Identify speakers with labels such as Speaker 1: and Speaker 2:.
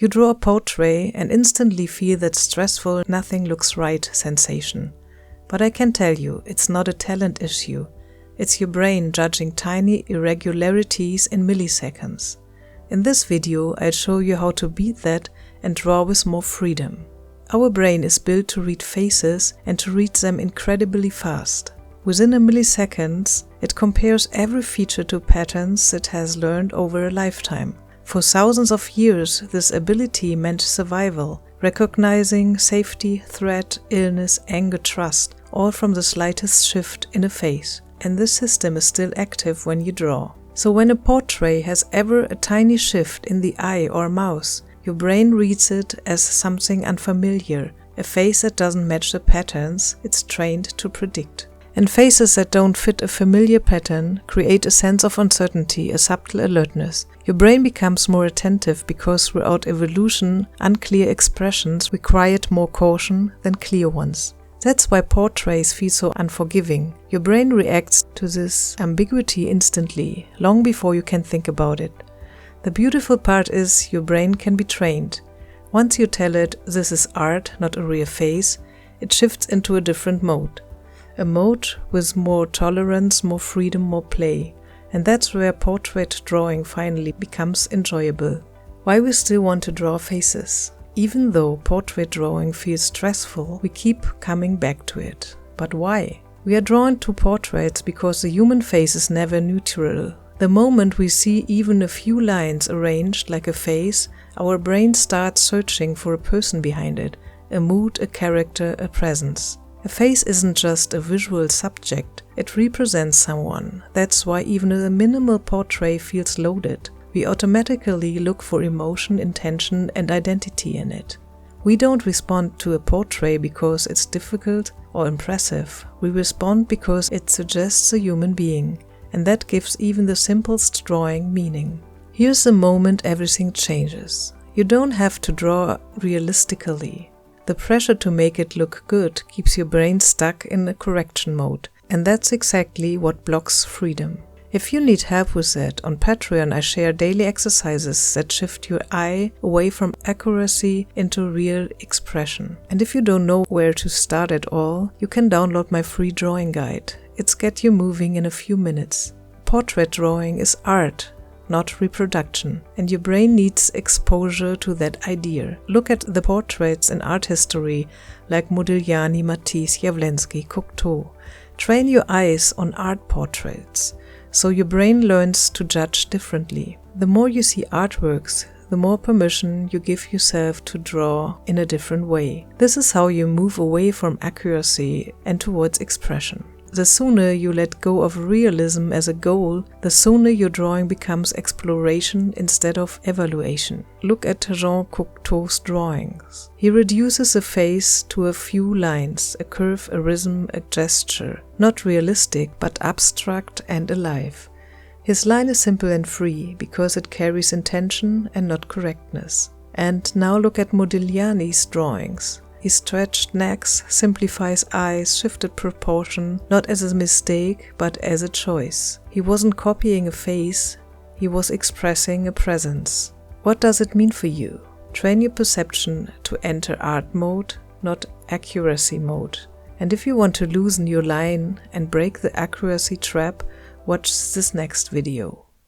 Speaker 1: You draw a portrait and instantly feel that stressful, nothing looks right sensation. But I can tell you, it's not a talent issue. It's your brain judging tiny irregularities in milliseconds. In this video, I'll show you how to beat that and draw with more freedom. Our brain is built to read faces and to read them incredibly fast. Within a millisecond, it compares every feature to patterns it has learned over a lifetime. For thousands of years, this ability meant survival, recognizing safety, threat, illness, anger, trust, all from the slightest shift in a face. And this system is still active when you draw. So when a portrait has ever a tiny shift in the eye or mouth, your brain reads it as something unfamiliar, a face that doesn't match the patterns it's trained to predict. And faces that don't fit a familiar pattern create a sense of uncertainty, a subtle alertness. Your brain becomes more attentive because throughout evolution, unclear expressions required more caution than clear ones. That's why portraits feel so unforgiving. Your brain reacts to this ambiguity instantly, long before you can think about it. The beautiful part is your brain can be trained. Once you tell it this is art, not a real face, it shifts into a different mode. A mode with more tolerance, more freedom, more play. And that's where portrait drawing finally becomes enjoyable. Why we still want to draw faces? Even though portrait drawing feels stressful, we keep coming back to it. But why? We are drawn to portraits because the human face is never neutral. The moment we see even a few lines arranged like a face, our brain starts searching for a person behind it, a mood, a character, a presence. A face isn't just a visual subject, it represents someone. That's why even a minimal portrait feels loaded. We automatically look for emotion, intention, and identity in it. We don't respond to a portrait because it's difficult or impressive. We respond because it suggests a human being, and that gives even the simplest drawing meaning. Here's the moment everything changes. You don't have to draw realistically. The pressure to make it look good keeps your brain stuck in a correction mode, and that's exactly what blocks freedom. If you need help with that, on Patreon I share daily exercises that shift your eye away from accuracy into real expression. And if you don't know where to start at all, you can download my free drawing guide. It's get you moving in a few minutes. Portrait drawing is art, not reproduction, and your brain needs exposure to that idea. Look at the portraits in art history like Modigliani, Matisse, Jawlensky, Cocteau. Train your eyes on art portraits, so your brain learns to judge differently. The more you see artworks, the more permission you give yourself to draw in a different way. This is how you move away from accuracy and towards expression. The sooner you let go of realism as a goal, the sooner your drawing becomes exploration instead of evaluation. Look at Jean Cocteau's drawings. He reduces a face to a few lines, a curve, a rhythm, a gesture. Not realistic, but abstract and alive. His line is simple and free because it carries intention and not correctness. And now look at Modigliani's drawings. He stretched necks, simplifies eyes, shifted proportion, not as a mistake, but as a choice. He wasn't copying a face, he was expressing a presence. What does it mean for you? Train your perception to enter art mode, not accuracy mode. And if you want to loosen your line and break the accuracy trap, watch this next video.